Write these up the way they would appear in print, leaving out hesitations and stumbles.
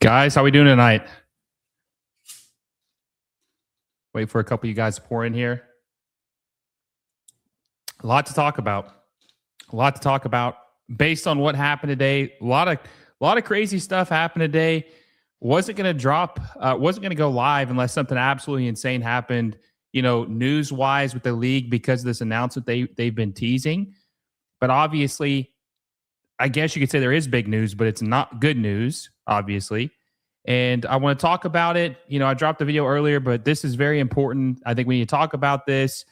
Guys, how we doing tonight? Wait for a couple of you guys to pour in here. A lot to talk about. Based on what happened today. A lot of crazy stuff happened today. Wasn't going to go live unless something absolutely insane happened, news-wise with the league because of this announcement they've been teasing. But obviously, I guess you could say there is big news, but it's not good news, obviously. And I want to talk about it. I dropped the video earlier, but this is very important. I think we need to talk about this.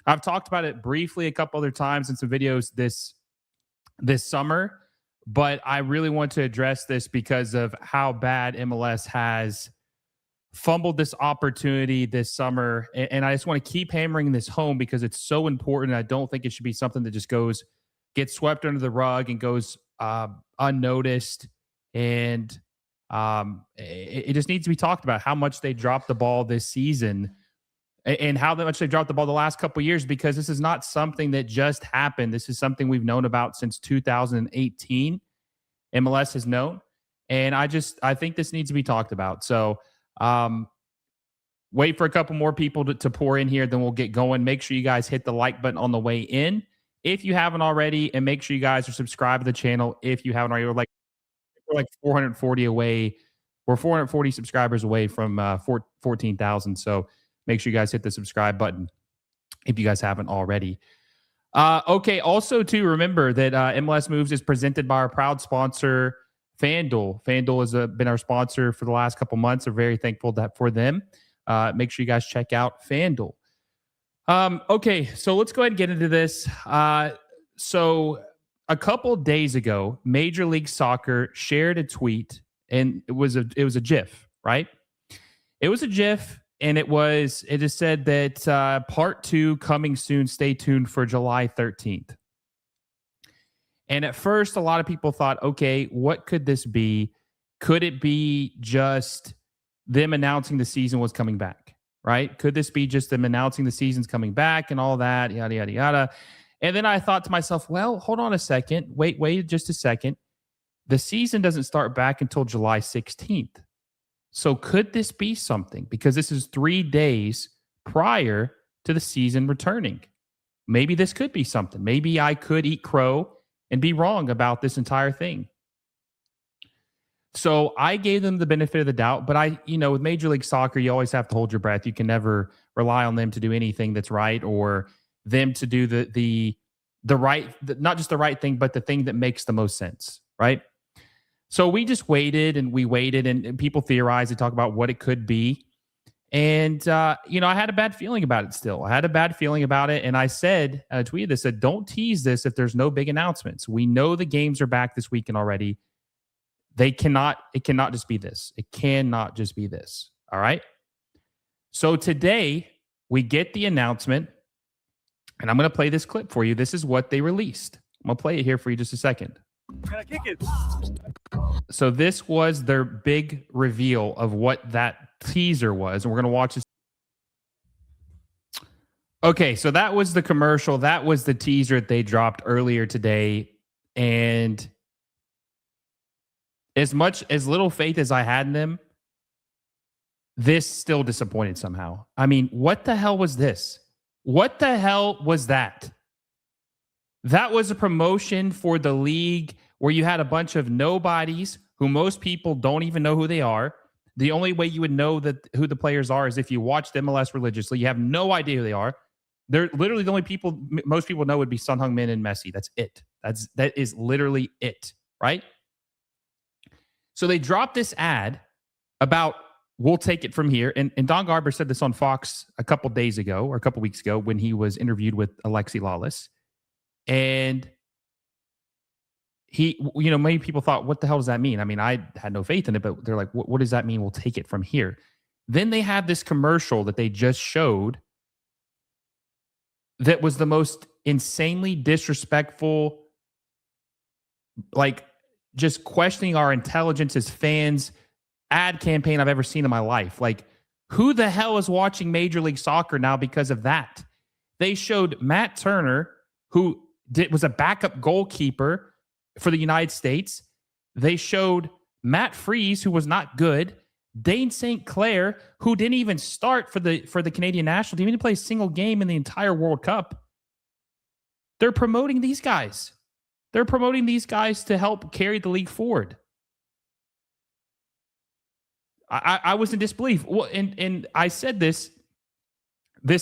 I've talked about it briefly a couple other times in some videos this summer, but I really want to address this because of how bad MLS has fumbled this opportunity this summer. And I just want to keep hammering this home because it's so important. I don't think it should be something that just gets swept under the rug and goes unnoticed. And it just needs to be talked about how much they dropped the ball this season and how much they dropped the ball the last couple of years, because this is not something that just happened. This is something we've known about since 2018. MLS has known. And I think this needs to be talked about. So wait for a couple more people to pour in here, then we'll get going. Make sure you guys hit the like button on the way in if you haven't already, and make sure you guys are subscribed to the channel if you haven't already. We're like 440 away. We're 440 subscribers away from 14,000. So make sure you guys hit the subscribe button if you guys haven't already. Okay. Also, to remember that MLS Moves is presented by our proud sponsor, FanDuel. FanDuel has been our sponsor for the last couple months. We're very thankful for them. Make sure you guys check out FanDuel. Okay, so let's go ahead and get into this. So a couple days ago, Major League Soccer shared a tweet, and it was a GIF, right? It was a GIF, and it just said that part 2 coming soon. Stay tuned for July 13th. And at first, a lot of people thought, okay, what could this be? Could it be just them announcing the season was coming back, right? Could this be just them announcing the season's coming back and all that, yada, yada, yada? And then I thought to myself, well, hold on a second. Wait just a second. The season doesn't start back until July 16th. So could this be something? Because this is 3 days prior to the season returning. Maybe this could be something. Maybe I could eat crow and be wrong about this entire thing. So I gave them the benefit of the doubt, but with Major League Soccer, you always have to hold your breath. You can never rely on them to do anything that's right, or them to do the right, not just the right thing, but the thing that makes the most sense, right? So we just waited and people theorized and talk about what it could be. And, I had a bad feeling about it still. I had a bad feeling about it. And I tweeted this, said, don't tease this if there's no big announcements. We know the games are back this weekend already. It cannot just be this. It cannot just be this. All right. So today we get the announcement, and I'm going to play this clip for you. This is what they released. I'm going to play it here for you just a second. Can I kick it? So this was their big reveal of what that teaser was. And we're going to watch this. Okay, so that was the commercial. That was the teaser that they dropped earlier today. And as little faith as I had in them, this still disappointed somehow. I mean, what the hell was this? What the hell was that? That was a promotion for the league where you had a bunch of nobodies who most people don't even know who they are. The only way you would know who the players are is if you watched MLS religiously. You have no idea who they are. They're literally the only people most people know would be Son Heung-min and Messi. That's it. That is literally it, right? So they dropped this ad about we'll take it from here. And Don Garber said this on Fox a couple days ago or a couple weeks ago when he was interviewed with Alexi Lawless. And many people thought, what the hell does that mean? I mean, I had no faith in it, but they're like, what does that mean? We'll take it from here. Then they have this commercial that they just showed that was the most insanely disrespectful, like just questioning our intelligence as fans ad campaign I've ever seen in my life. Like, who the hell is watching Major League Soccer now because of that? They showed Matt Turner, who was a backup goalkeeper for the United States. They showed Matt Freese, who was not good, Dane St. Clair, who didn't even start for the Canadian national team, he didn't play a single game in the entire World Cup. They're promoting these guys. They're promoting these guys to help carry the league forward. I was in disbelief. Well, and I said this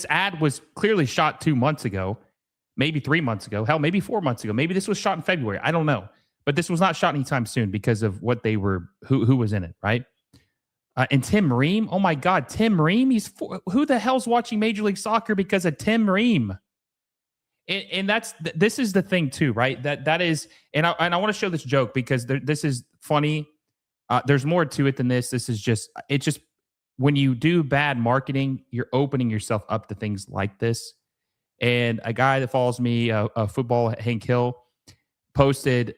ad was clearly shot 2 months ago, maybe 3 months ago, hell, maybe 4 months ago. Maybe this was shot in February. I don't know. But this was not shot anytime soon because of what they were, who was in it, right? And Tim Ream, oh my God, Tim Ream, who the hell's watching Major League Soccer because of Tim Ream? And this is the thing too, right? That is, and I want to show this joke because this is funny. There's more to it than this. This is just, when you do bad marketing, you're opening yourself up to things like this. And a guy that follows me, a football Hank Hill, posted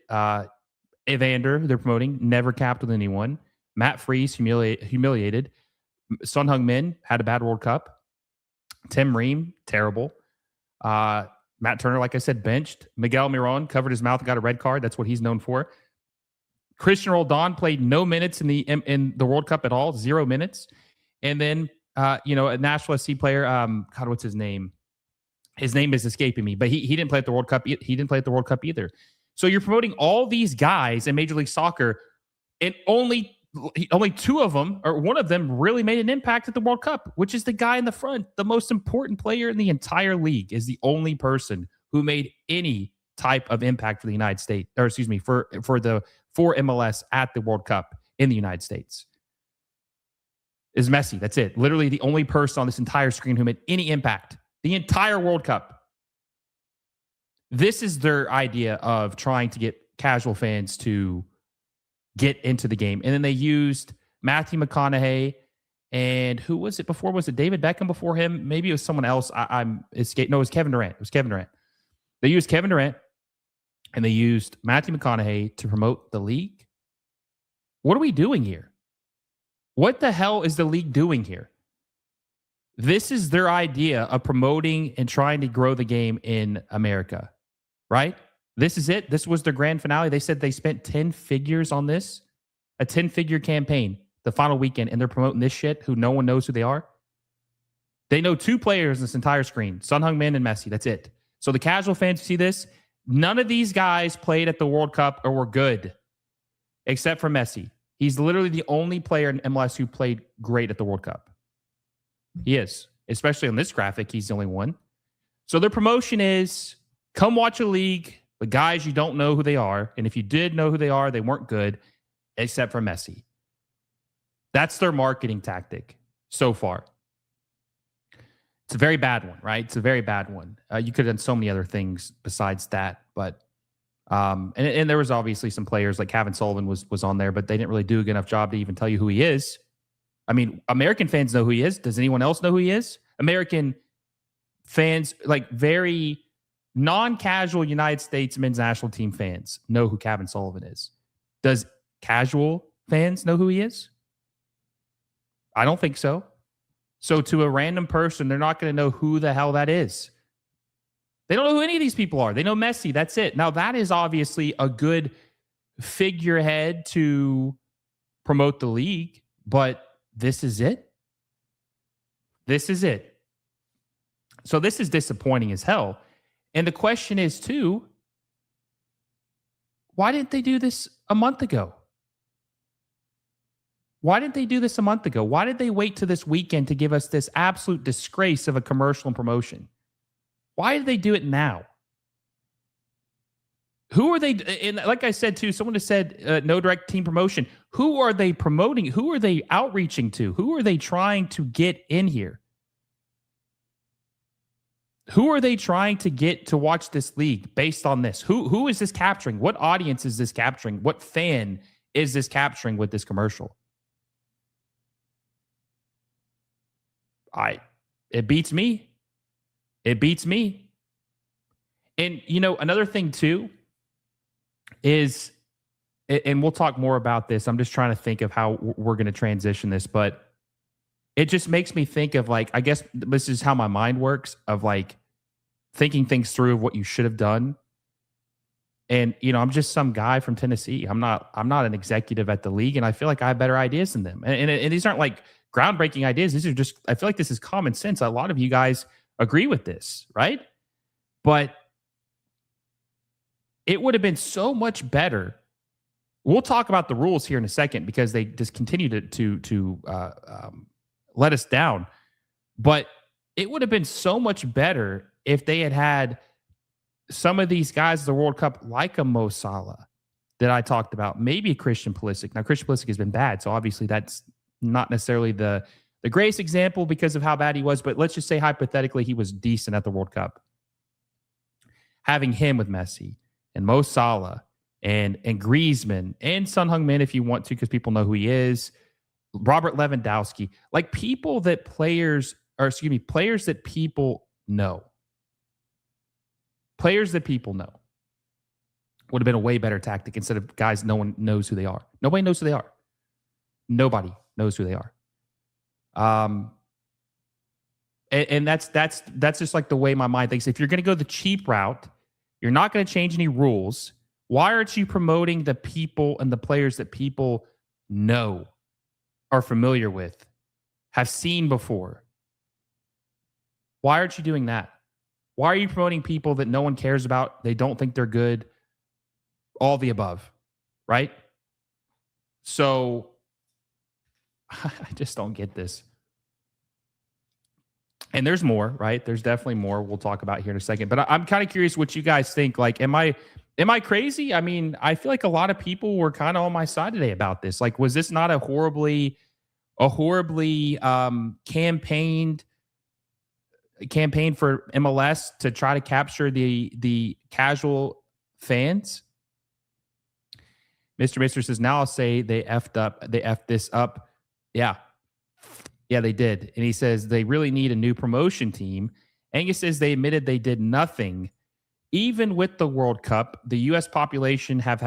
Evander, they're promoting, never capped with anyone. Matt Freese, humiliated. Son Heung-min had a bad World Cup. Tim Ream, terrible. Matt Turner, like I said, benched. Miguel Miron covered his mouth and got a red card. That's what he's known for. Christian Roldan played no minutes in the World Cup at all, 0 minutes. And then, a Nashville SC player, God, what's his name? His name is escaping me, but he didn't play at the World Cup. He didn't play at the World Cup either. So you're promoting all these guys in Major League Soccer, and only 2 of them, or one of them, really made an impact at the World Cup, which is the guy in the front. The most important player in the entire league is the only person who made any type of impact for the United States, or excuse me, for MLS at the World Cup in the United States. Is Messi. That's it. Literally the only person on this entire screen who made any impact. The entire World Cup. This is their idea of trying to get casual fans to get into the game. And then they used Matthew McConaughey, and who was it before? Was it David Beckham before him? Maybe it was someone else. No, it was Kevin Durant. It was Kevin Durant. They used Kevin Durant, and they used Matthew McConaughey to promote the league. What are we doing here? What the hell is the league doing here? This is their idea of promoting and trying to grow the game in America, right? This is it. This was their grand finale. They said they spent 10 figures on this, a 10-figure campaign, the final weekend, and they're promoting this shit who no one knows who they are. They know 2 players in this entire screen, Son Heung-min and Messi. That's it. So the casual fans who see this, none of these guys played at the World Cup or were good, except for Messi. He's literally the only player in MLS who played great at the World Cup. He is. Especially on this graphic, he's the only one. So their promotion is, come watch a league, but guys, you don't know who they are. And if you did know who they are, they weren't good, except for Messi. That's their marketing tactic so far. It's a very bad one, right? It's a very bad one. You could have done so many other things besides that, but and there was obviously some players like Kevin Sullivan was on there, but they didn't really do a good enough job to even tell you who he is. I mean, American fans know who he is. Does anyone else know who he is? American fans, like very non-casual United States men's national team fans, know who Kevin Sullivan is. Does casual fans know who he is? I don't think so. So to a random person, they're not going to know who the hell that is. They don't know who any of these people are. They know Messi. That's it. Now, that is obviously a good figurehead to promote the league, but this is it. This is it. So this is disappointing as hell. And the question is, too, why didn't they do this a month ago? Why didn't they do this a month ago? Why did they wait to this weekend to give us this absolute disgrace of a commercial and promotion? Why did they do it now? Who are they? And like I said, too, someone has said no direct team promotion. Who are they promoting? Who are they outreaching to? Who are they trying to get in here? Who are they trying to get to watch this league based on this? Who is this capturing? What audience is this capturing? What fan is this capturing with this commercial? It beats me. It beats me. And, another thing, too, is, and we'll talk more about this. I'm just trying to think of how we're going to transition this, but it just makes me think of, like, I guess this is how my mind works, of like thinking things through of what you should have done. And I'm just some guy from Tennessee. I'm not an executive at the league, and I feel like I have better ideas than them. And these aren't like groundbreaking ideas. These are just, I feel like this is common sense. A lot of you guys agree with this, right? But it would have been so much better. We'll talk about the rules here in a second because they just continue to let us down. But it would have been so much better if they had some of these guys at the World Cup, like a Mo Salah that I talked about, maybe a Christian Pulisic. Now, Christian Pulisic has been bad, so obviously that's not necessarily the greatest example because of how bad he was. But let's just say hypothetically he was decent at the World Cup. Having him with Messi and Mo Salah and Griezmann and Son Heung-min if you want to, because people know who he is, Robert Lewandowski, like players that people know. Players that people know would have been a way better tactic instead of guys no one knows who they are. Nobody knows who they are. Nobody knows who they are. And that's just like the way my mind thinks. If you're going to go the cheap route, you're not going to change any rules. Why aren't you promoting the people and the players that people know, are familiar with, have seen before? Why aren't you doing that? Why are you promoting people that no one cares about? They don't think they're good. All the above, right? So I just don't get this. And there's more, right? There's definitely more we'll talk about here in a second. But I'm kind of curious what you guys think. Like, am I crazy? I mean, I feel like a lot of people were kind of on my side today about this. Like, was this not a horribly campaign for MLS to try to capture the casual fans? Mr. Mister says, now I'll say they effed this up. Yeah, they did. And he says they really need a new promotion team. Angus says they admitted they did nothing. Even with the World Cup, the U.S. population have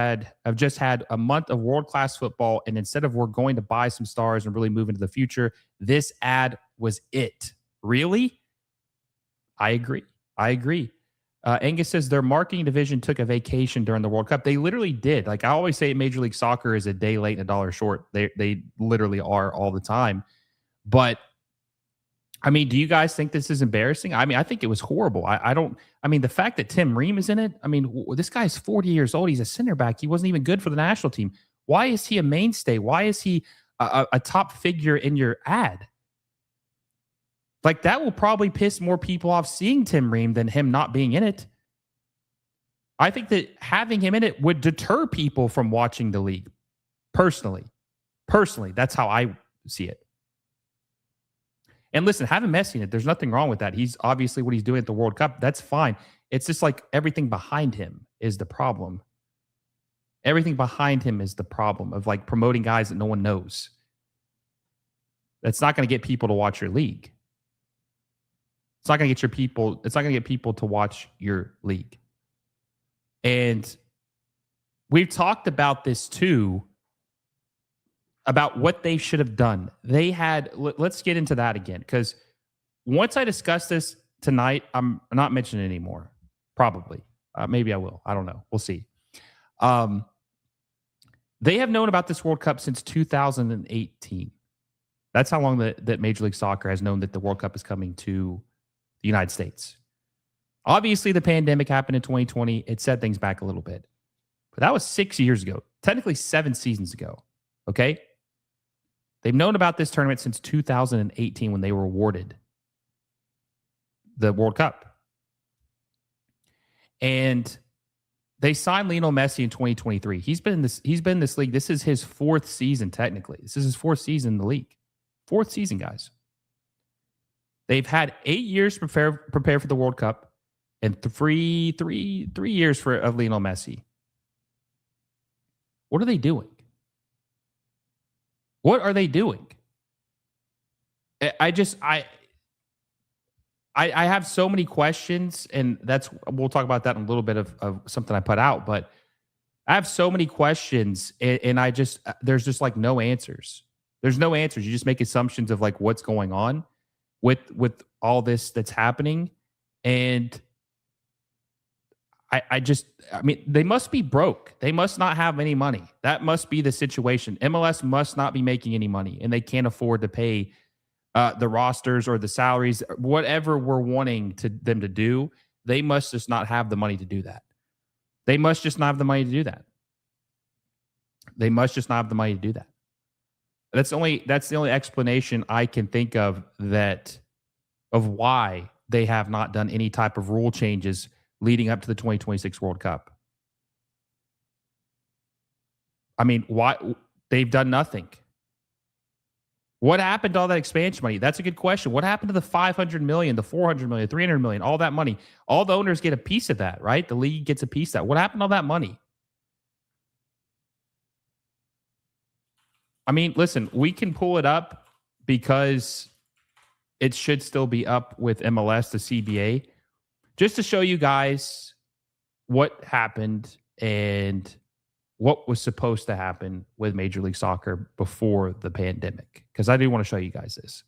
just had a month of world-class football, and instead of we're going to buy some stars and really move into the future, this ad was it. Really? I agree. Angus says their marketing division took a vacation during the World Cup. They literally did. Like I always say, Major League Soccer is a day late and a dollar short. They literally are all the time. But I mean, do you guys think this is embarrassing? I mean, I think it was horrible. I mean, the fact that Tim Ream is in it, I mean, this guy's 40 years old. He's a center back. He wasn't even good for the national team. Why is he a mainstay? Why is he a top figure in your ad? Like that will probably piss more people off seeing Tim Ream than him not being in it. I think that having him in it would deter people from watching the league. Personally, that's how I see it. And listen, having Messi in it, there's nothing wrong with that. He's obviously what he's doing at the World Cup. That's fine. It's just like everything behind him is the problem. Everything behind him is the problem of like promoting guys that no one knows. That's not going to get people to watch your league. It's not going to get people to watch your league. And we've talked about this too, about what they should have done. Let's get into that again, because once I discuss this tonight, I'm not mentioning it anymore. Probably. Maybe I will. I don't know. We'll see. They have known about this World Cup since 2018. That's how long that Major League Soccer has known that the World Cup is coming to the United States. Obviously, the pandemic happened in 2020. It set things back a little bit. But that was 6 years ago, technically 7 seasons ago. Okay? They've known about this tournament since 2018 when they were awarded the World Cup. And they signed Lionel Messi in 2023. He's been in this league. This is his 4th season, technically. This is his 4th season in the league. 4th season, guys. They've had 8 years to prepare for the World Cup and three years of Lionel Messi. What are they doing? What are they doing? I have so many questions, and we'll talk about that in a little bit of something I put out, but I have so many questions, and there's just like no answers. There's no answers. You just make assumptions of like what's going on with all this that's happening. And I mean, they must be broke. They must not have any money. That must be the situation. MLS must not be making any money, and they can't afford to pay the rosters or the salaries, whatever we're wanting them to do. They must just not have the money to do that. They must just not have the money to do that. They must just not have the money to do that. That's the only explanation I can think of of why they have not done any type of rule changes leading up to the 2026 World Cup. I mean, why they've done nothing. What happened to all that expansion money? That's a good question. What happened to the 500 million, the 400 million, 300 million, all that money? All the owners get a piece of that, right? The league gets a piece of that. What happened to all that money? I mean, listen, we can pull it up because it should still be up with MLS, the CBA, just to show you guys what happened and what was supposed to happen with Major League Soccer before the pandemic. Because I do want to show you guys this.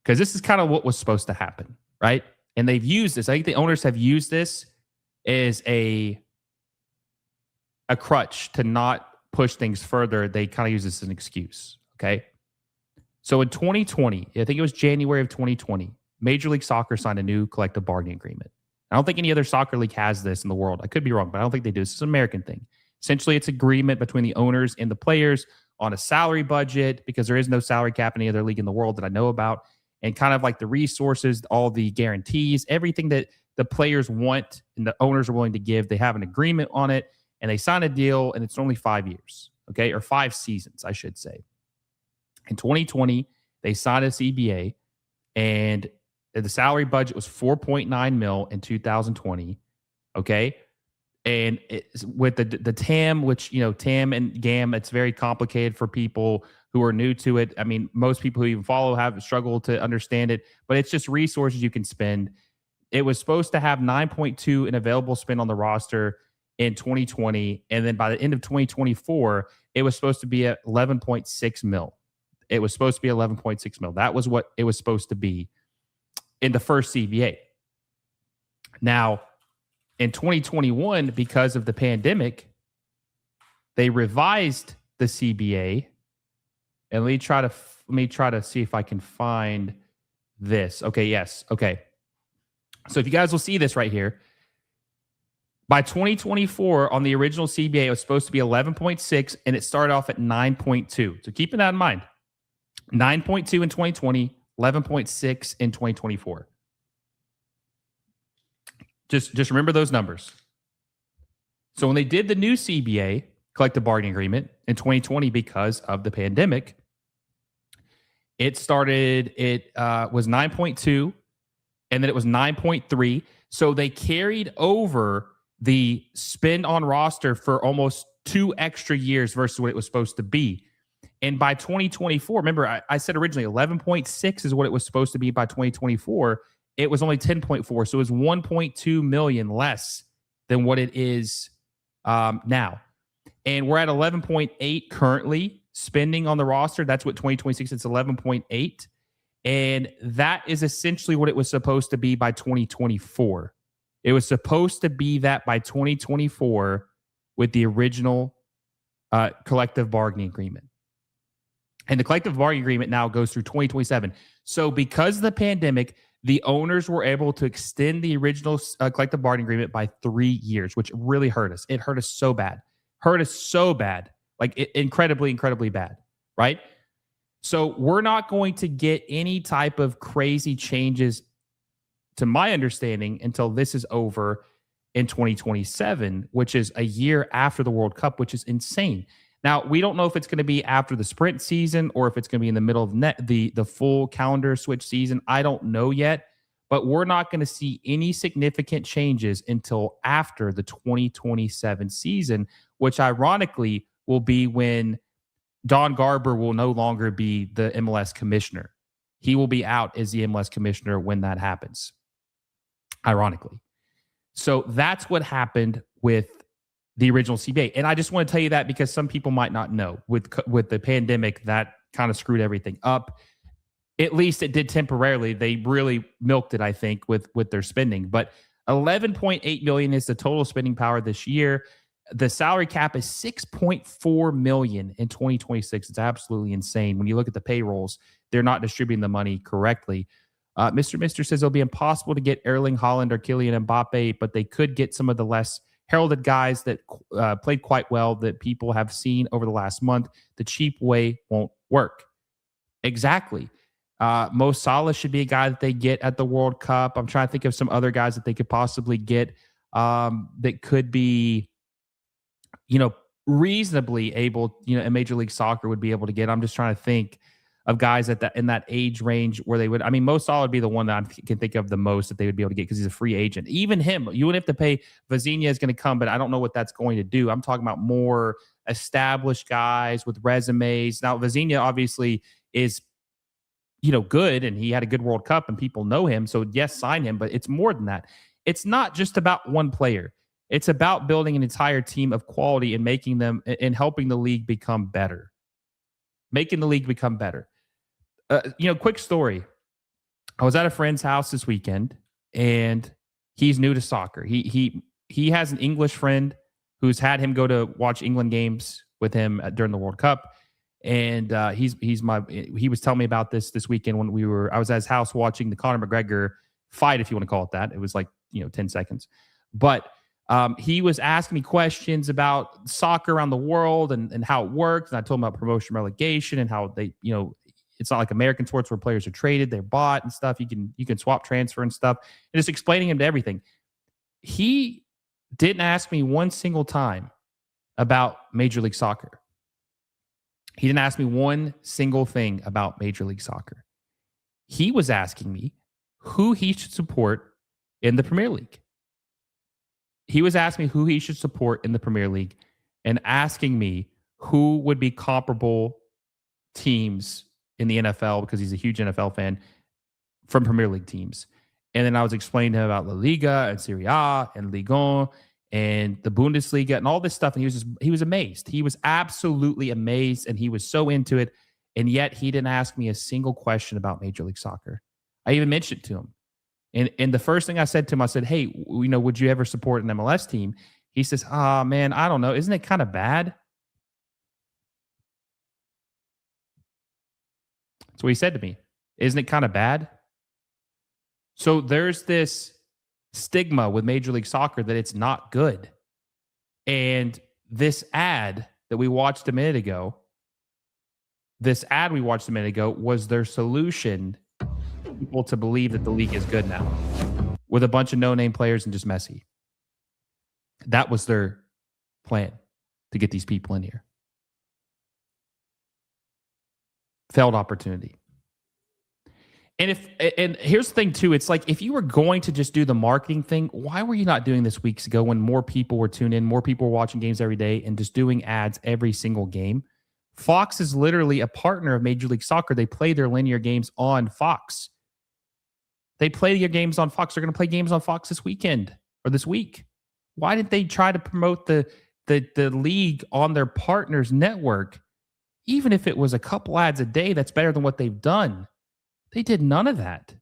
Because this is kind of what was supposed to happen, right? And they've used this. I think the owners have used this as a crutch to not push things further. They kind of use this as an excuse, okay? So in 2020, I think it was January of 2020, Major League Soccer signed a new collective bargaining agreement. I don't think any other soccer league has this in the world. I could be wrong, but I don't think they do. This is an American thing. Essentially, it's agreement between the owners and the players on a salary budget, because there is no salary cap in any other league in the world that I know about, and kind of like the resources, all the guarantees, everything that the players want and the owners are willing to give. They have an agreement on it, and they sign a deal, and it's only 5 years, okay, or 5 seasons, I should say. In 2020, they signed a CBA, and the salary budget was 4.9 mil in 2020, okay? And with the TAM, which, TAM and GAM, it's very complicated for people who are new to it. I mean, most people who even follow have struggled to understand it, but it's just resources you can spend. It was supposed to have 9.2 in available spend on the roster in 2020, and then by the end of 2024, it was supposed to be at 11.6 mil. It was supposed to be 11.6 mil. That was what it was supposed to be in the first CBA. Now, in 2021, because of the pandemic, they revised the CBA. And let me try to see if I can find this. Okay, yes. Okay. So if you guys will see this right here, by 2024 on the original CBA, it was supposed to be 11.6, and it started off at 9.2. So keeping that in mind, 9.2 in 2020, 11.6 in 2024. Just remember those numbers. So when they did the new CBA, collective bargaining agreement, in 2020, because of the pandemic, it was 9.2, and then it was 9.3. So they carried over the spend on roster for almost 2 extra years versus what it was supposed to be. And by 2024, remember, I said originally 11.6 is what it was supposed to be by 2024. It was only 10.4. So it was 1.2 million less than what it is now. And we're at 11.8 currently spending on the roster. That's what 2026, it's 11.8. And that is essentially what it was supposed to be by 2024. It was supposed to be that by 2024 with the original collective bargaining agreement. And the collective bargaining agreement now goes through 2027. So because of the pandemic, the owners were able to extend the original collective bargaining agreement by 3 years, which really hurt us. It hurt us so bad. Like incredibly, incredibly bad, right? So we're not going to get any type of crazy changes, to my understanding, until this is over in 2027, which is a year after the World Cup, which is insane. Now, we don't know if it's going to be after the sprint season or if it's going to be in the middle of the full calendar switch season. I don't know yet, but we're not going to see any significant changes until after the 2027 season, which ironically will be when Don Garber will no longer be the MLS commissioner. He will be out as the MLS commissioner when that happens, ironically. So that's what happened with the original CBA. And I just want to tell you that because some people might not know. With the pandemic, that kind of screwed everything up. At least it did temporarily. They really milked it, I think, with their spending. But 11.8 million is the total spending power this year. The salary cap is 6.4 million in 2026. It's absolutely insane. When you look at the payrolls, they're not distributing the money correctly. Mr. Mister says it'll be impossible to get Erling Haaland or Kylian Mbappe, but they could get some of the less heralded guys that played quite well that people have seen over the last month. The cheap way won't work. Exactly. Mo Salah should be a guy that they get at the World Cup. I'm trying to think of some other guys that they could possibly get that could be, reasonably able, in Major League Soccer would be able to get. I'm just trying to think of guys at that in that age range where they would. I mean, Mo Salah would be the one that I can think of the most that they would be able to get because he's a free agent. Even him, you wouldn't have to pay. Vazina is going to come, but I don't know what that's going to do. I'm talking about more established guys with resumes. Now, Vazina obviously is good, and he had a good World Cup and people know him. So yes, sign him, but it's more than that. It's not just about one player. It's about building an entire team of quality and making them and helping the league become better. Making the league become better. Quick story. I was at a friend's house this weekend and he's new to soccer. He has an English friend who's had him go to watch England games with him during the World Cup. And he was telling me about this weekend when I was at his house watching the Conor McGregor fight, if you want to call it that. It was like, 10 seconds. But he was asking me questions about soccer around the world and how it works. And I told him about promotion relegation and how they, it's not like American sports where players are traded, they're bought and stuff. You can swap, transfer and stuff. And just explaining him to everything. He didn't ask me one single time about Major League Soccer. He didn't ask me one single thing about Major League Soccer. He was asking me who he should support in the Premier League. He was asking me who he should support in the Premier League and asking me who would be comparable teams in the NFL, because he's a huge NFL fan, from Premier League teams. And then I was explaining to him about La Liga and Serie A and Ligue 1 and the Bundesliga and all this stuff. And he was amazed. He was absolutely amazed, and he was so into it. And yet he didn't ask me a single question about Major League Soccer. I even mentioned it to him. And the first thing I said to him, I said, hey, would you ever support an MLS team? He says, man, I don't know. Isn't it kind of bad? That's what he said to me. Isn't it kind of bad? So there's this stigma with Major League Soccer that it's not good. And this ad we watched a minute ago was their solution for people to believe that the league is good now with a bunch of no-name players and just Messi. That was their plan to get these people in here. Failed opportunity. And here's the thing too, it's like if you were going to just do the marketing thing, why were you not doing this weeks ago when more people were tuned in, more people were watching games every day and just doing ads every single game? Fox is literally a partner of Major League Soccer. They play their linear games on Fox. They play your games on Fox. They're going to play games on Fox this weekend or this week. Why didn't they try to promote the league on their partner's network? Even if it was a couple ads a day, that's better than what they've done. They did none of that.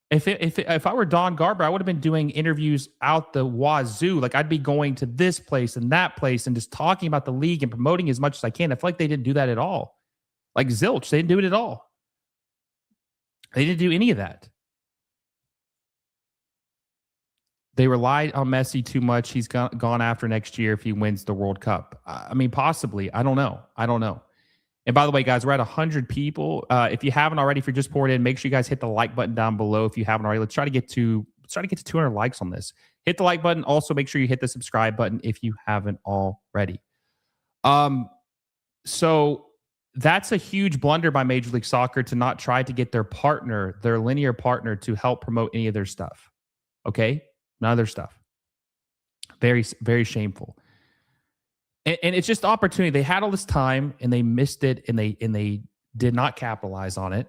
If I were Don Garber, I would have been doing interviews out the wazoo. Like I'd be going to this place and that place and just talking about the league and promoting as much as I can. I feel like they didn't do that at all. Like zilch, they didn't do it at all. They didn't do any of that. They relied on Messi too much. He's gone after next year if he wins the World Cup. I mean, possibly. I don't know. And by the way, guys, we're at 100 people. If you haven't already, if you're just pouring in, make sure you guys hit the like button down below. If you haven't already, let's try to get to 200 likes on this. Hit the like button. Also, make sure you hit the subscribe button if you haven't already. So that's a huge blunder by Major League Soccer to not try to get their partner, their linear partner, to help promote any of their stuff. Okay, none of their stuff. Very, very shameful. And it's just opportunity. They had all this time and they missed it, and they did not capitalize on it.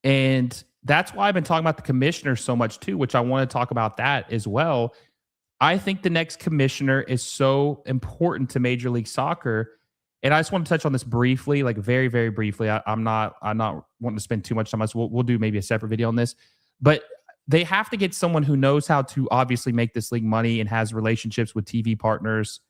And that's why I've been talking about the commissioner so much too, which I want to talk about that as well. I think the next commissioner is so important to Major League Soccer. And I just want to touch on this briefly, like very, very briefly. I'm not wanting to spend too much time on this. We'll do maybe a separate video on this, but they have to get someone who knows how to obviously make this league money and has relationships with TV partners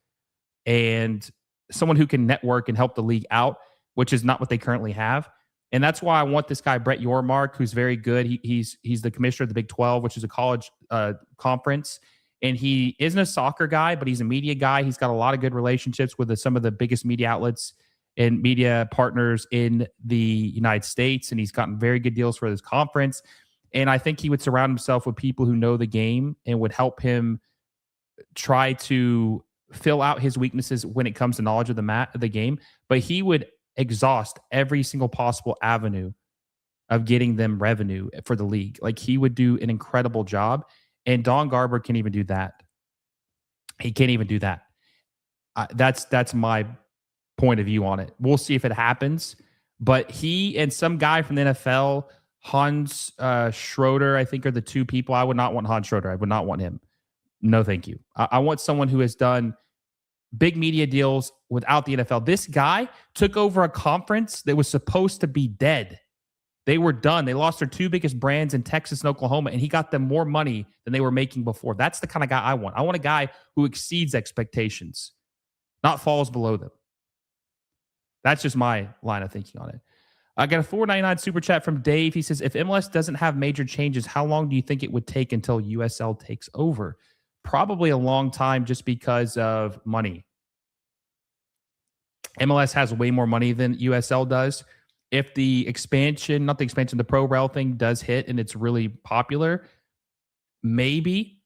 and someone who can network and help the league out, which is not what they currently have. And that's why I want this guy, Brett Yormark, who's very good. He's the commissioner of the Big 12, which is a college conference. And he isn't a soccer guy, but he's a media guy. He's got a lot of good relationships with some of the biggest media outlets and media partners in the United States. And he's gotten very good deals for this conference. And I think he would surround himself with people who know the game and would help him try to fill out his weaknesses when it comes to knowledge of the game. But he would exhaust every single possible avenue of getting them revenue for the league. Like, he would do an incredible job. And Don Garber can't even do that. He can't even do that. That's my point of view on it. We'll see if it happens. But he and some guy from the NFL, Hans Schroeder, I think, are the two people. I would not want Hans Schroeder. I would not want him. No, thank you. I want someone who has done big media deals without the NFL. This guy took over a conference that was supposed to be dead. They were done. They lost their two biggest brands in Texas and Oklahoma, and he got them more money than they were making before. That's the kind of guy I want. I want a guy who exceeds expectations, not falls below them. That's just my line of thinking on it. I got a $4.99 super chat from Dave. He says, if MLS doesn't have major changes, how long do you think it would take until USL takes over? Probably a long time, just because of money. MLS has way more money than USL does. If the expansion, not the expansion, the pro rel thing does hit and it's really popular, maybe.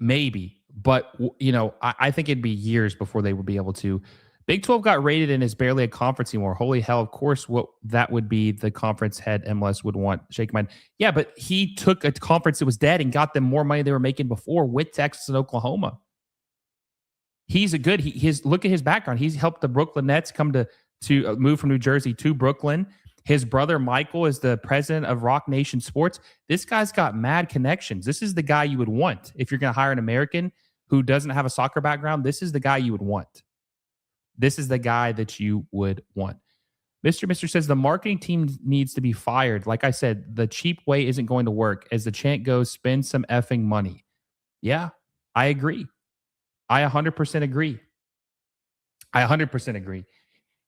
But, I think it'd be years before they would be able to. Big 12 got rated and is barely a conference anymore. Holy hell, of course, what that would be the conference head MLS would want. Shake my mind. Yeah, but he took a conference that was dead and got them more money they were making before with Texas and Oklahoma. He's a good, look at his background. He's helped the Brooklyn Nets come to move from New Jersey to Brooklyn. His brother, Michael, is the president of Rock Nation Sports. This guy's got mad connections. This is the guy you would want. If you're going to hire an American who doesn't have a soccer background, this is the guy you would want. This is the guy that you would want. Mr. says the marketing team needs to be fired. Like I said, the cheap way isn't going to work. As the chant goes, spend some effing money. Yeah, I agree. I 100% agree.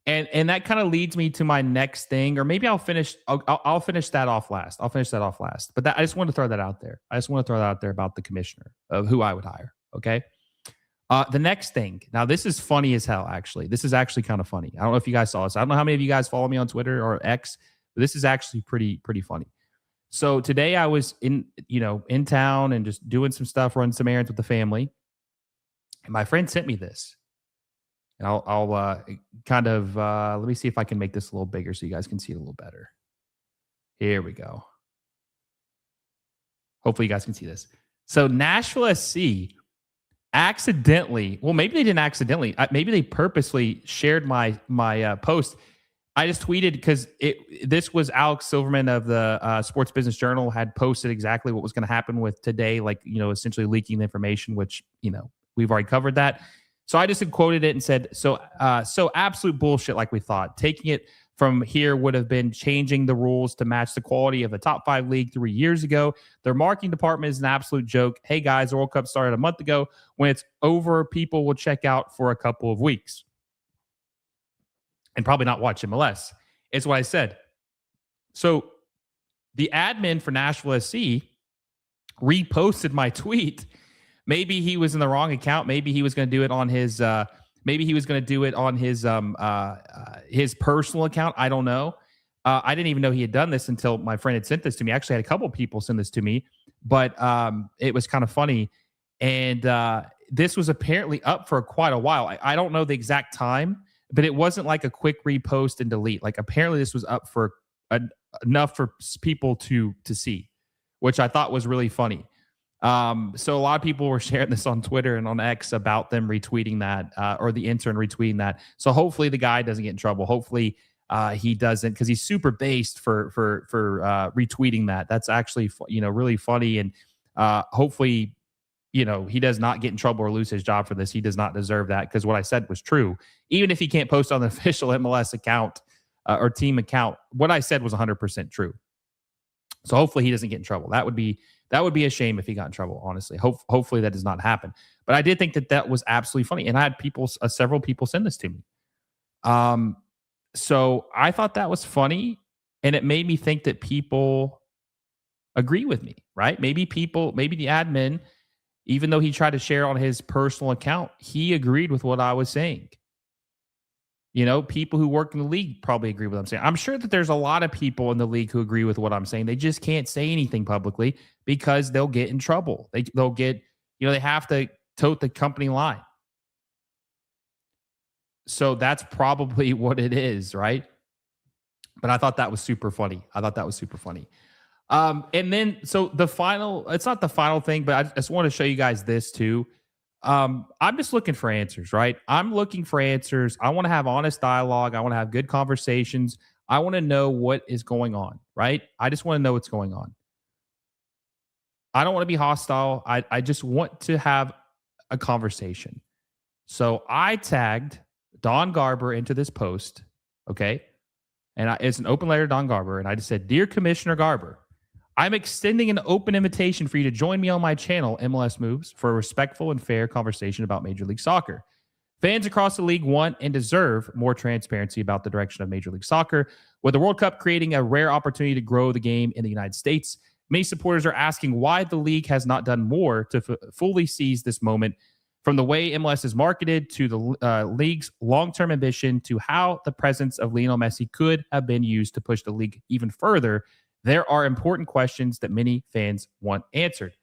And that kind of leads me to my next thing, or maybe I'll finish that off last. But I just want to throw that out there. About the commissioner of who I would hire. Okay. The next thing. Now, this is funny as hell, actually. This is actually kind of funny. I don't know if you guys saw this. I don't know how many of you guys follow me on Twitter or X, but this is actually pretty funny. So today I was in town and just doing some stuff, running some errands with the family. And my friend sent me this. And I'll let me see if I can make this a little bigger so you guys can see it a little better. Here we go. Hopefully you guys can see this. So Nashville SC accidentally, well, maybe they didn't accidentally, maybe they purposely shared my post. I just tweeted because this was Alex Silverman of the Sports Business Journal had posted exactly what was going to happen with today, essentially leaking the information, which, we've already covered that. So I just had quoted it and said, so absolute bullshit like we thought. Taking it from here would have been changing the rules to match the quality of the top 5 league 3 years ago. Their marketing department is an absolute joke. Hey, guys, the World Cup started a month ago. When it's over, people will check out for a couple of weeks and probably not watch MLS. It's what I said. So the admin for Nashville SC reposted my tweet. Maybe he was in the wrong account. Maybe he was going to do it on his his personal account. I don't know. I didn't even know he had done this until my friend had sent this to me. I actually had a couple of people send this to me, but it was kind of funny. And this was apparently up for quite a while. I don't know the exact time, but it wasn't like a quick repost and delete. Like, apparently this was up for enough for people to see, which I thought was really funny. So a lot of people were sharing this on Twitter and on X about them retweeting that, or the intern retweeting that. So hopefully the guy doesn't get in trouble. Hopefully he doesn't, because he's super based for retweeting that. That's actually really funny, and hopefully he does not get in trouble or lose his job for this. He does not deserve that because what I said was true. Even if he can't post on the official MLS account or team account, what I said was 100% true. So hopefully he doesn't get in trouble. That would be a shame if he got in trouble, honestly. Hopefully that does not happen. But I did think that was absolutely funny. And I had several people send this to me. So I thought that was funny. And it made me think that people agree with me, right? Maybe the admin, even though he tried to share on his personal account, he agreed with what I was saying. People who work in the league probably agree with what I'm saying. I'm sure that there's a lot of people in the league who agree with what I'm saying. They just can't say anything publicly because they'll get in trouble. They'll get, they have to tote the company line. So that's probably what it is, right? But I thought that was super funny. And then, so it's not the final thing, but I just want to show you guys this too. I'm just looking for answers, right? I'm looking for answers. I want to have honest dialogue. I want to have good conversations. I want to know what is going on, right? I just want to know what's going on. I don't want to be hostile. I just want to have a conversation. So I tagged Don Garber into this post, okay? And it's an open letter to Don Garber. And I just said, "Dear Commissioner Garber, I'm extending an open invitation for you to join me on my channel, MLS Moves, for a respectful and fair conversation about Major League Soccer. Fans across the league want and deserve more transparency about the direction of Major League Soccer. With the World Cup creating a rare opportunity to grow the game in the United States, many supporters are asking why the league has not done more to fully seize this moment. From the way MLS is marketed to the league's long-term ambition to how the presence of Lionel Messi could have been used to push the league even further, there are important questions that many fans want answered.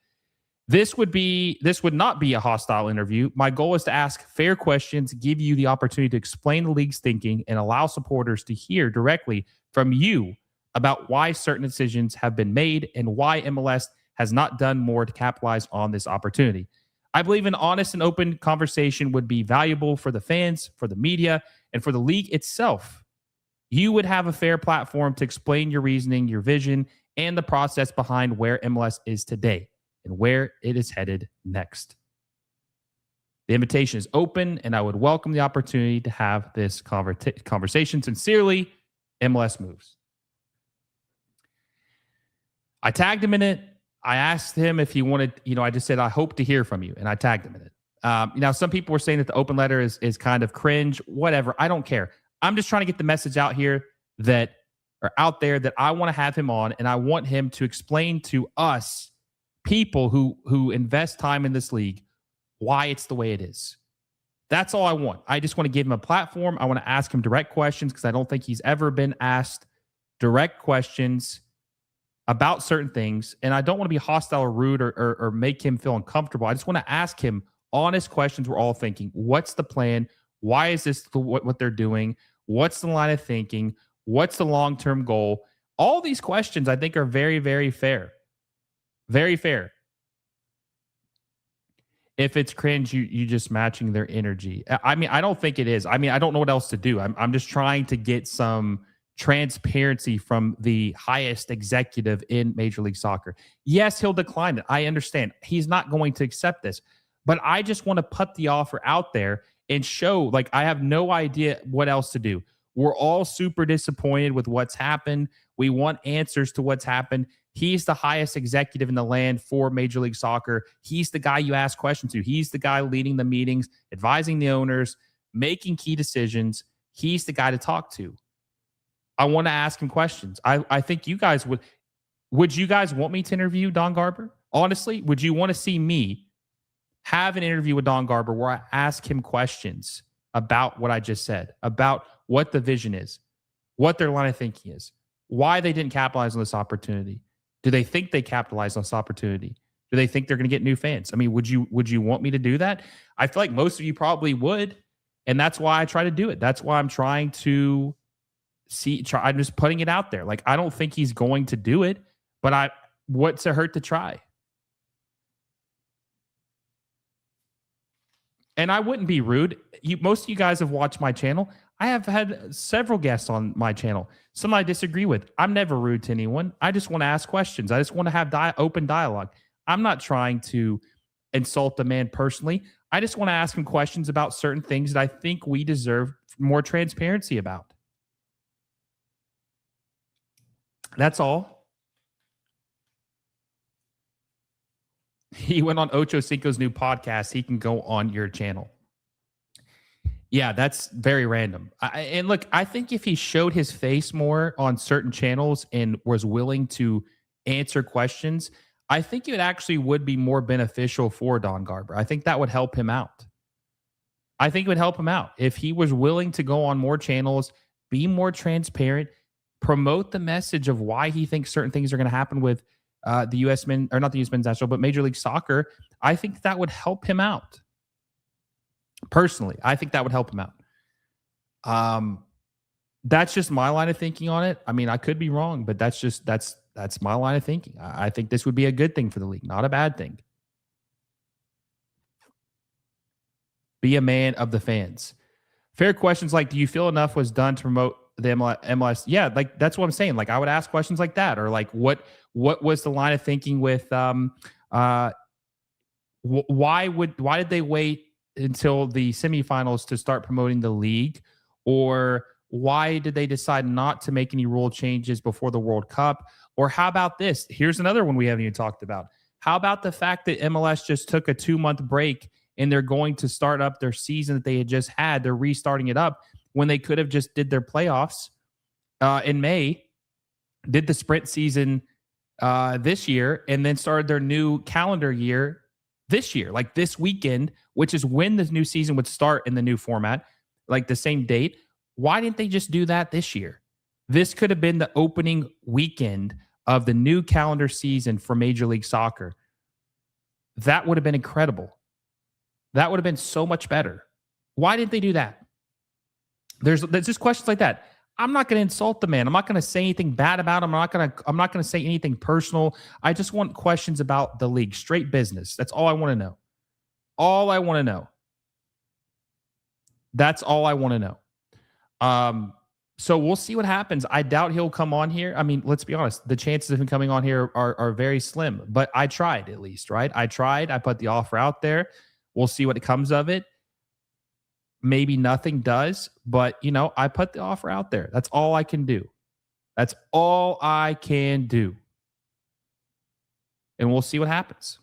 This would not be a hostile interview. My goal is to ask fair questions, give you the opportunity to explain the league's thinking, and allow supporters to hear directly from you about why certain decisions have been made and why MLS has not done more to capitalize on this opportunity. I believe an honest and open conversation would be valuable for the fans, for the media, and for the league itself. You would have a fair platform to explain your reasoning, your vision, and the process behind where MLS is today and where it is headed next. The invitation is open, and I would welcome the opportunity to have this conversation. Sincerely, MLS Moves." I tagged him in it. I asked him if he wanted, I just said, "I hope to hear from you," and I tagged him in it. Now, some people were saying that the open letter is kind of cringe. Whatever. I don't care. I'm just trying to get the message out there that I want to have him on, and I want him to explain to us people who invest time in this league why it's the way it is. That's all I want. I just want to give him a platform. I want to ask him direct questions because I don't think he's ever been asked direct questions about certain things, and I don't want to be hostile or rude or make him feel uncomfortable. I just want to ask him honest questions we're all thinking. What's the plan? Why is this what they're doing? What's the line of thinking? What's the long-term goal? All these questions I think are very, very fair. Very fair. If it's cringe, you just matching their energy. I mean, I don't think it is. I mean, I don't know what else to do. I'm just trying to get some transparency from the highest executive in Major League Soccer. Yes, he'll decline it. I understand. He's not going to accept this. But I just want to put the offer out there and show, I have no idea what else to do. We're all super disappointed with what's happened. We want answers to what's happened. He's the highest executive in the land for Major League Soccer. He's the guy you ask questions to. He's the guy leading the meetings, advising the owners, making key decisions. He's the guy to talk to. I want to ask him questions. I think you guys would you guys want me to interview Don Garber? Honestly, would you want to see me have an interview with Don Garber where I ask him questions about what I just said, about what the vision is, what their line of thinking is, why they didn't capitalize on this opportunity? Do they think they capitalized on this opportunity? Do they think they're going to get new fans? I mean, would you want me to do that? I feel like most of you probably would, and that's why I try to do it. That's why I'm trying to I'm just putting it out there. I don't think he's going to do it, but what's it hurt to try? And I wouldn't be rude. Most of you guys have watched my channel. I have had several guests on my channel. Some I disagree with. I'm never rude to anyone. I just want to ask questions. I just want to have open dialogue. I'm not trying to insult the man personally. I just want to ask him questions about certain things that I think we deserve more transparency about. That's all. He went on Ocho Cinco's new podcast. He can go on your channel. Yeah, that's very random. And look, I think if he showed his face more on certain channels and was willing to answer questions, I think it actually would be more beneficial for Don Garber. I think that would help him out. I think it would help him out if he was willing to go on more channels, be more transparent, promote the message of why he thinks certain things are going to happen with the U.S. men, or not the U.S. men's national, but Major League Soccer. I think that would help him out. Personally, I think that would help him out. That's just my line of thinking on it. I mean, I could be wrong, but that's my line of thinking. I think this would be a good thing for the league, not a bad thing. Be a man of the fans. Fair questions like, do you feel enough was done to promote the MLS? Yeah, like that's what I'm saying. Like I would ask questions like that, or like what was the line of thinking with why did they wait until the semifinals to start promoting the league, or why did they decide not to make any rule changes before the World Cup? Or how about this? Here's another one we haven't even talked about. How about the fact that MLS just took a 2-month break and they're going to start up their season that they had just had? They're restarting it up when they could have just did their playoffs in May, did the sprint season this year, and then started their new calendar year this year, like this weekend, which is when the new season would start in the new format, like the same date. Why didn't they just do that this year? This could have been the opening weekend of the new calendar season for Major League Soccer. That would have been incredible. That would have been so much better. Why didn't they do that? There's just questions like that. I'm not going to insult the man. I'm not going to say anything bad about him. I'm not going to say anything personal. I just want questions about the league, straight business. That's all I want to know. All I want to know. That's all I want to know. So we'll see what happens. I doubt he'll come on here. I mean, let's be honest. The chances of him coming on here are very slim. But I tried at least, right? I tried. I put the offer out there. We'll see what comes of it. Maybe nothing does, but, I put the offer out there. That's all I can do. That's all I can do. And we'll see what happens.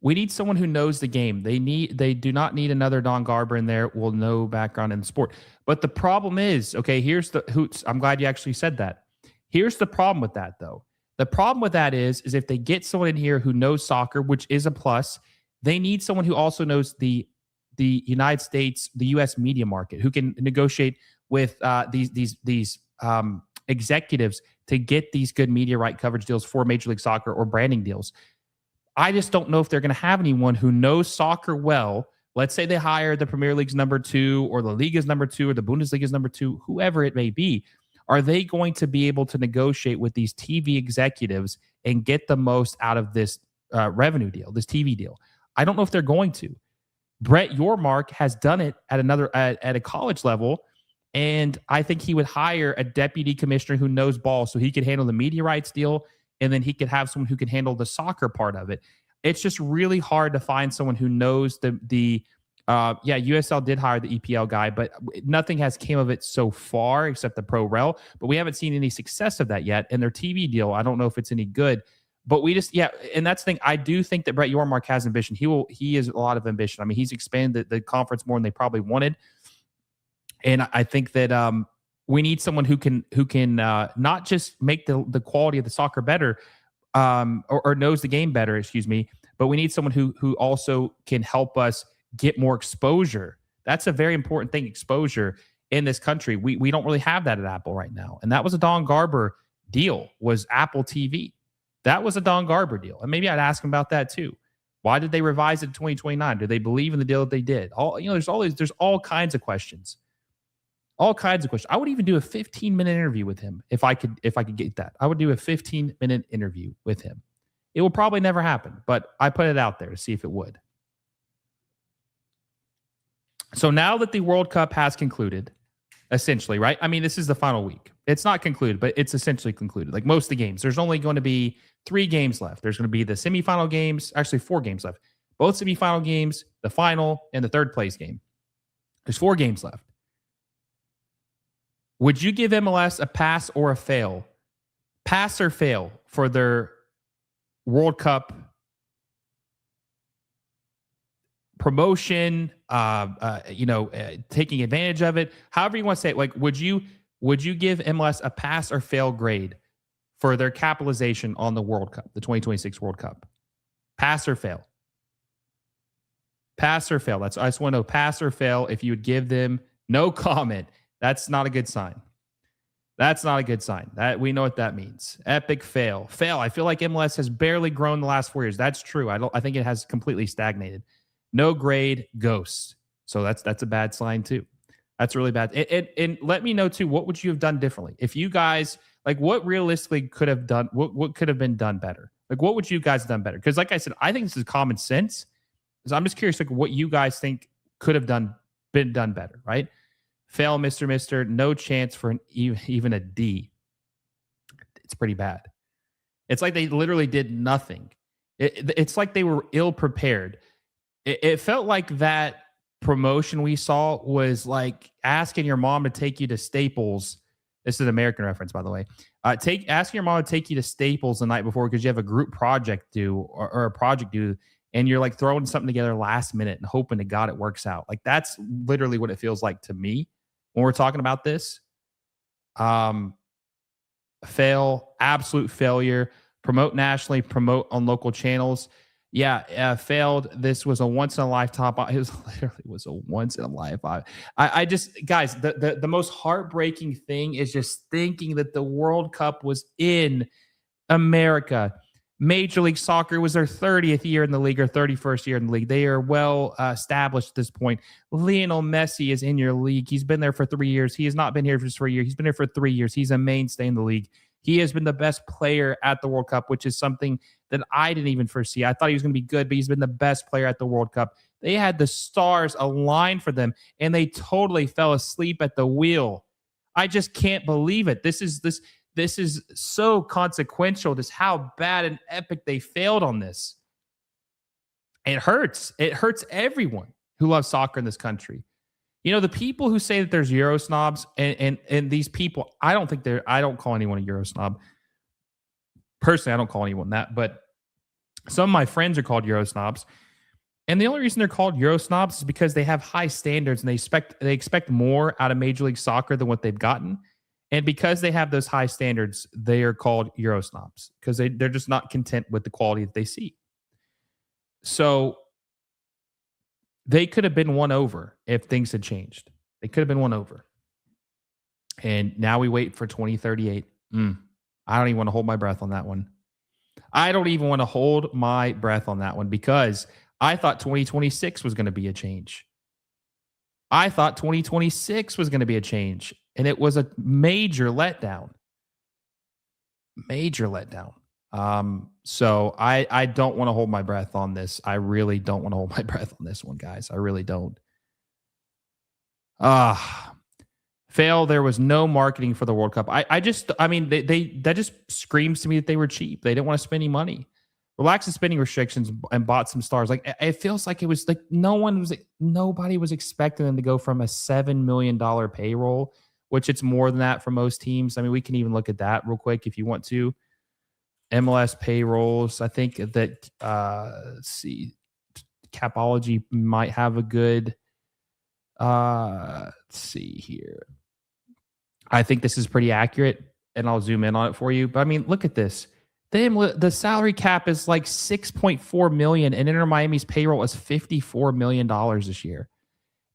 We need someone who knows the game. They do not need another Don Garber in there with no background in the sport. But the problem is, okay, here's the hoots. I'm glad you actually said that. Here's the problem with that, though. The problem with that is if they get someone in here who knows soccer, which is a plus, they need someone who also knows the United States, the U.S. media market, who can negotiate with these executives to get these good media right coverage deals for Major League Soccer or branding deals. I just don't know if they're going to have anyone who knows soccer well. Let's say they hire the Premier League's number 2 or the Liga's number 2 or the Bundesliga's number 2, whoever it may be. Are they going to be able to negotiate with these TV executives and get the most out of this revenue deal, this TV deal? I don't know if they're going to. Brett Yormark has done it at a college level, and I think he would hire a deputy commissioner who knows ball so he could handle the media rights deal, and then he could have someone who can handle the soccer part of it. It's just really hard to find someone who knows USL did hire the EPL guy, but nothing has came of it so far except the Pro Rel. But we haven't seen any success of that yet. And their TV deal, I don't know if it's any good. But and that's the thing. I do think that Brett Yormark has ambition. He has a lot of ambition. I mean, he's expanded the conference more than they probably wanted. And I think that we need someone who can not just make the quality of the soccer better, or knows the game better, excuse me, but we need someone who also can help us get more exposure. That's a very important thing, exposure in this country. We don't really have that at Apple right now. And that was a Don Garber deal, was Apple TV. That was a Don Garber deal. And maybe I'd ask him about that too. Why did they revise it to 2029? Do they believe in the deal that they did? There's all kinds of questions. All kinds of questions. I would even do a 15-minute interview with him if I could get that. I would do a 15-minute interview with him. It will probably never happen, but I put it out there to see if it would. So now that the World Cup has concluded, essentially, right? I mean, this is the final week. It's not concluded, but it's essentially concluded. Like most of the games, there's only going to be 3 games left. There's going to be the semifinal games, actually 4 games left. Both semifinal games, the final, and the third place game. There's 4 games left. Would you give MLS a pass or a fail? Pass or fail for their World Cup promotion, taking advantage of it, however you want to say it. Like, would you give MLS a pass or fail grade for their capitalization on the World Cup, the 2026 World Cup? Pass or fail? Pass or fail? I just want to know pass or fail. If you would give them no comment, that's not a good sign. That's not a good sign. That we know what that means. Epic fail. Fail. I feel like MLS has barely grown the last 4 years. That's true. I think it has completely stagnated. No grade, ghosts. So that's a bad sign too. That's really bad. And let me know too, what would you have done differently? If you guys, like, what realistically could have done, what could have been done better? Like, what would you guys have done better? Because like I said, I think this is common sense. So I'm just curious, like, what you guys think could have been done better, right? Fail, Mr. No chance for even a D. It's pretty bad. It's like they literally did nothing. It's like they were ill prepared. It felt like that promotion we saw was like asking your mom to take you to Staples. This is an American reference, by the way. Asking your mom to take you to Staples the night before because you have a group project due or a project due, and you're like throwing something together last minute and hoping to God it works out. Like, that's literally what it feels like to me when we're talking about this. Fail, absolute failure. Promote nationally, promote on local channels. Yeah, failed. This was a once in a lifetime. It was a once in a lifetime. I just, guys, the most heartbreaking thing is just thinking that the World Cup was in America. Major League Soccer was their 30th year in the league or 31st year in the league. They are well established at this point. Lionel Messi is in your league. He's been there for 3 years. He has not been here just for a year. He's been here for 3 years. He's a mainstay in the league. He has been the best player at the World Cup, which is something that I didn't even foresee. I thought he was going to be good, but he's been the best player at the World Cup. They had the stars aligned for them, and they totally fell asleep at the wheel. I just can't believe it. This is so consequential, just how bad and epic they failed on this. It hurts. It hurts everyone who loves soccer in this country. You know, the people who say that there's Euro snobs and these people, I don't call anyone a Euro snob. Personally, I don't call anyone that, but some of my friends are called Euro snobs. And the only reason they're called Euro snobs is because they have high standards and they expect more out of Major League Soccer than what they've gotten. And because they have those high standards, they are called Euro snobs because they're just not content with the quality that they see. So they could have been won over if things had changed. They could have been won over. And now we wait for 2038. I don't even want to hold my breath on that one. I don't even want to hold my breath on that one because I thought 2026 was going to be a change. I thought 2026 was going to be a change. And it was a major letdown. Major letdown. So I don't want to hold my breath on this. I really don't want to hold my breath on this one, guys. I really don't. Fail. There was no marketing for the World Cup. That just screams to me that they were cheap. They didn't want to spend any money. Relax the spending restrictions and bought some stars. Like, it feels like it was like nobody was expecting them to go from a $7 million payroll, which it's more than that for most teams. I mean, we can even look at that real quick if you want to. MLS payrolls. I think that let's see, Capology might have a good. Let's see here. I think this is pretty accurate, and I'll zoom in on it for you. But I mean, look at this. The salary cap is like $6.4 million, and Inter Miami's payroll is $54 million this year.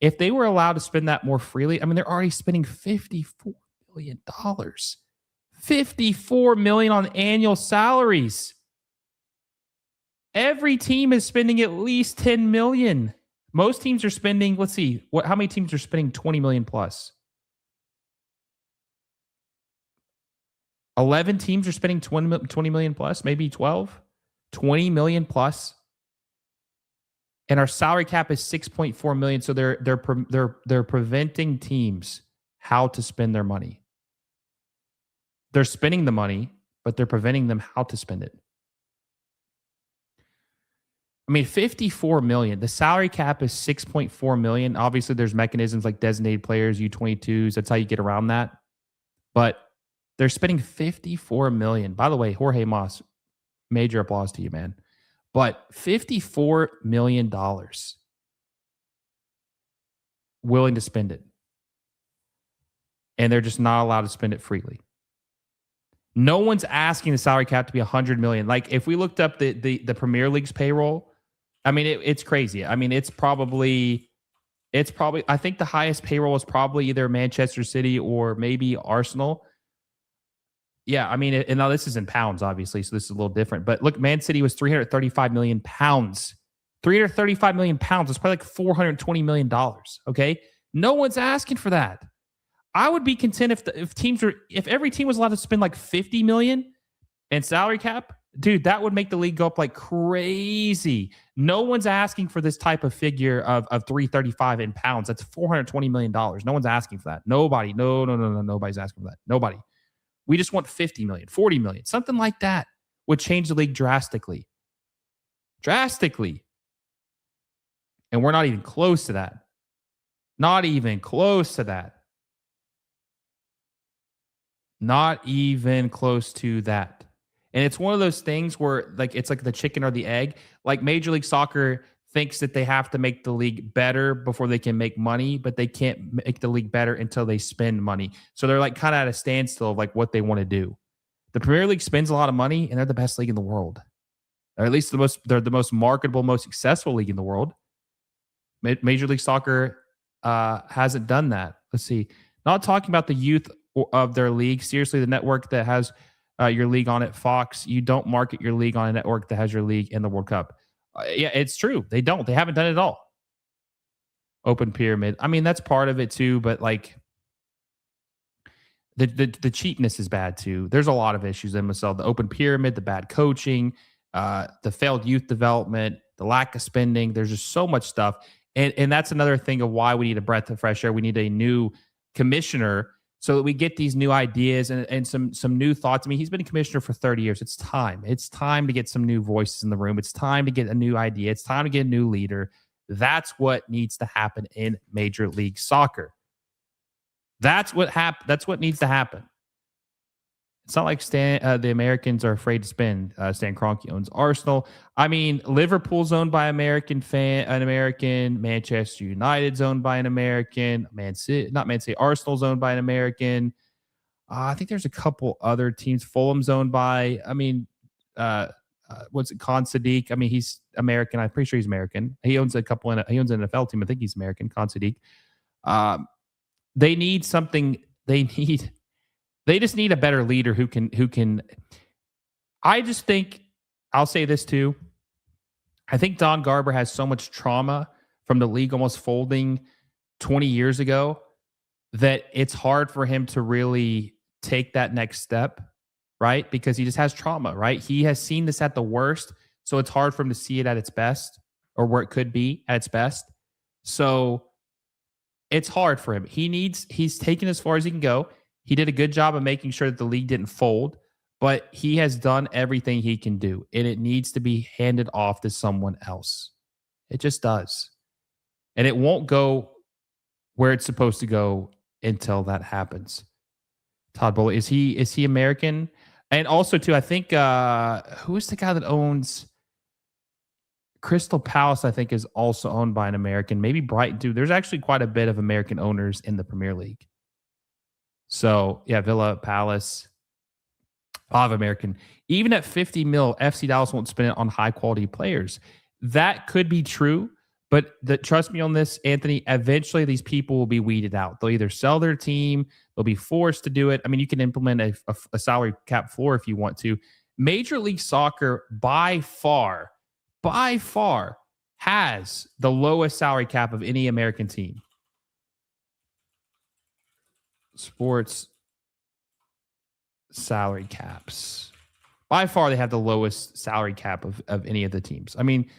If they were allowed to spend that more freely, I mean, they're already spending $54 million. $54 million on annual salaries. Every team is spending at least $10 million. Most teams are spending, let's see, how many teams are spending $20 million plus? 11 teams are spending 20 million plus, maybe 12, 20 million plus. And our salary cap is 6.4 million. So they're preventing teams how to spend their money. They're spending the money, but they're preventing them how to spend it. I mean, 54 million. The salary cap is 6.4 million. Obviously, there's mechanisms like designated players, U22s. That's how you get around that. But they're spending 54 million. By the way, Jorge Mas, major applause to you, man. But $54 million willing to spend it. And they're just not allowed to spend it freely. No one's asking the salary cap to be 100 million. Like if we looked up the Premier League's payroll, I mean, it's crazy. I mean, it's probably, I think the highest payroll is probably either Manchester City or maybe Arsenal. Yeah, I mean, and now this is in pounds, obviously, so this is a little different. But look, Man City was 335 million pounds. 335 million pounds. It's probably like $420 million. Okay. No one's asking for that. I would be content if every team was allowed to spend like 50 million in salary cap. Dude, that would make the league go up like crazy. No one's asking for this type of figure of 335 in pounds. That's $420 million. No one's asking for that. Nobody. No. Nobody's asking for that. Nobody. We just want 50 million, 40 million, something like that would change the league drastically. Drastically. And we're not even close to that. Not even close to that. Not even close to that. And it's one of those things where like it's like the chicken or the egg. Like Major League Soccer thinks that they have to make the league better before they can make money, but they can't make the league better until they spend money. So they're like kind of at a standstill of like what they want to do. The Premier League spends a lot of money and they're the best league in the world. Or at least they're the most marketable, most successful league in the world. Major League Soccer hasn't done that. Let's see. Not talking about the youth of their league. Seriously, the network that has your league on it, Fox, you don't market your league on a network that has your league in the World Cup. Yeah, it's true. They don't. They haven't done it at all. Open pyramid. I mean, that's part of it too, but like the cheapness is bad too. There's a lot of issues in MSL. The open pyramid, the bad coaching, the failed youth development, the lack of spending. There's just so much stuff. And that's another thing of why we need a breath of fresh air. We need a new commissioner so that we get these new ideas and some new thoughts. I mean, he's been a commissioner for 30 years. It's time. It's time to get some new voices in the room. It's time to get a new idea. It's time to get a new leader. That's what needs to happen in Major League Soccer. That's what needs to happen. It's not like the Americans are afraid to spend. Stan Kroenke owns Arsenal. I mean, Liverpool's owned by an American. Manchester United's owned by an American. Arsenal's owned by an American. I think there's a couple other teams. Fulham's owned by. I mean, what's it? Khan Sadiq. I mean, he's American. I'm pretty sure he's American. He owns a couple. He owns an NFL team. I think he's American. Khan Sadiq. They need something. They just need a better leader who can. I just think, I'll say this too. I think Don Garber has so much trauma from the league almost folding 20 years ago that it's hard for him to really take that next step, right? Because he just has trauma, right? He has seen this at the worst, so it's hard for him to see it at its best or where it could be at its best. So it's hard for him. He's taken as far as he can go. He did a good job of making sure that the league didn't fold, but he has done everything he can do, and it needs to be handed off to someone else. It just does. And it won't go where it's supposed to go until that happens. Todd Bowley, is he American? And also, too, I think, who is the guy that owns Crystal Palace, I think, is also owned by an American. Maybe Brighton, too. There's actually quite a bit of American owners in the Premier League. So, yeah, Villa, Palace, a lot of American. Even at 50 mil, FC Dallas won't spend it on high-quality players. That could be true, but trust me on this, Anthony, eventually these people will be weeded out. They'll either sell their team, they'll be forced to do it. I mean, you can implement a salary cap floor if you want to. Major League Soccer, by far, has the lowest salary cap of any American team. Sports salary caps. By far, they have the lowest salary cap of any of the teams. I mean,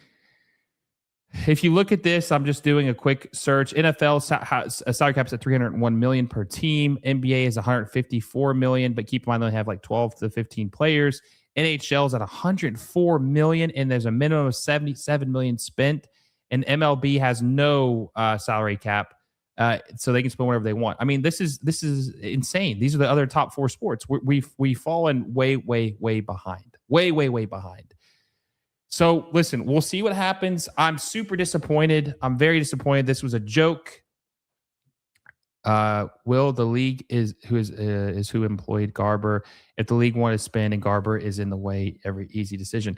if you look at this, I'm just doing a quick search. NFL salary caps at $301 million per team. NBA is $154 million, but keep in mind they have like 12 to 15 players. NHL is at 104 million, and there's a minimum of 77 million spent. And MLB has no salary cap, so they can spend whatever they want. I mean, this is insane. These are the other top four sports. We've fallen way behind, way behind. So listen, we'll see what happens. I'm super disappointed. I'm very disappointed. This was a joke. Will the league is who employed Garber? If the league wanted to spend and Garber is in the way, every easy decision.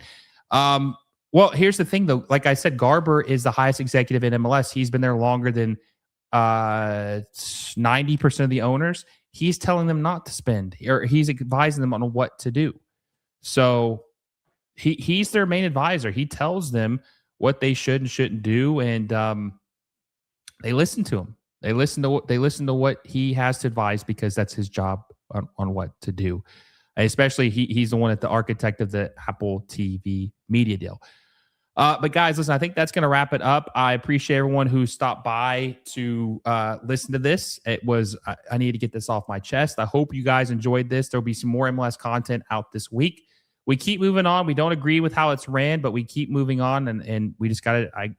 Well, here's the thing though. Like I said, Garber is the highest executive in MLS. He's been there longer than 90% of the owners. He's telling them not to spend, or he's advising them on what to do. So he's their main advisor. He tells them what they should and shouldn't do, and they listen to him. They listen to what he has to advise, because that's his job on what to do. Especially he's the one at the architect of the Apple TV media deal. But guys, listen, I think that's going to wrap it up. I appreciate everyone who stopped by to listen to this. I need to get this off my chest. I hope you guys enjoyed this. There'll be some more MLS content out this week. We keep moving on. We don't agree with how it's ran, but we keep moving on, and we just got to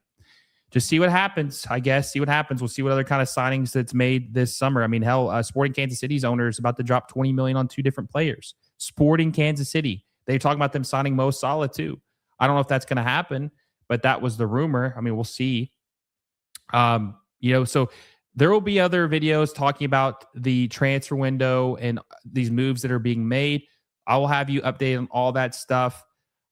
just see what happens, I guess. See what happens. We'll see what other kind of signings that's made this summer. I mean, hell, Sporting Kansas City's owner is about to drop $20 million on 2 different players. Sporting Kansas City. They're talking about them signing Mo Salah too. I don't know if that's going to happen, but that was the rumor. I mean, we'll see. So there will be other videos talking about the transfer window and these moves that are being made. I will have you updated on all that stuff.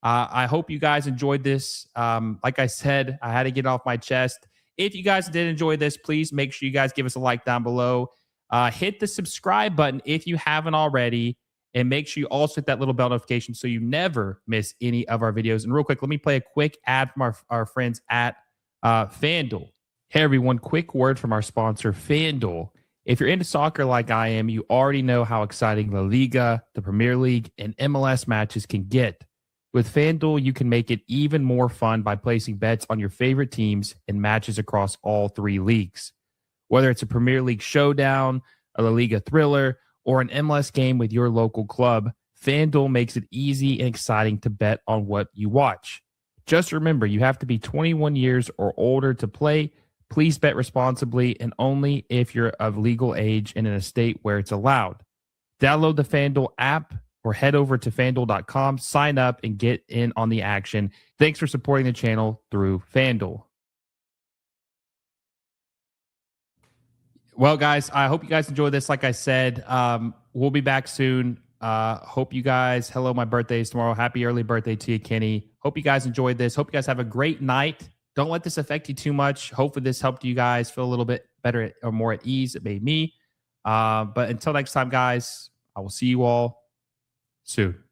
I hope you guys enjoyed this. Like I said, I had to get it off my chest. If you guys did enjoy this, please make sure you guys give us a like down below. Hit the subscribe button if you haven't already. And make sure you also hit that little bell notification so you never miss any of our videos. And real quick, let me play a quick ad from our friends at FanDuel. Hey, everyone, quick word from our sponsor, FanDuel. If you're into soccer like I am, you already know how exciting La Liga, the Premier League, and MLS matches can get. With FanDuel, you can make it even more fun by placing bets on your favorite teams and matches across all 3 leagues. Whether it's a Premier League showdown, a La Liga thriller, or an MLS game with your local club, FanDuel makes it easy and exciting to bet on what you watch. Just remember, you have to be 21 years or older to play. Please bet responsibly and only if you're of legal age and in a state where it's allowed. Download the FanDuel app or head over to FanDuel.com, sign up, and get in on the action. Thanks for supporting the channel through FanDuel. Well, guys, I hope you guys enjoyed this. Like I said, we'll be back soon. Hope you guys, hello, my birthday is tomorrow. Happy early birthday to you, Kenny. Hope you guys enjoyed this. Hope you guys have a great night. Don't let this affect you too much. Hopefully this helped you guys feel a little bit better or more at ease. It made me. But until next time, guys, I will see you all soon.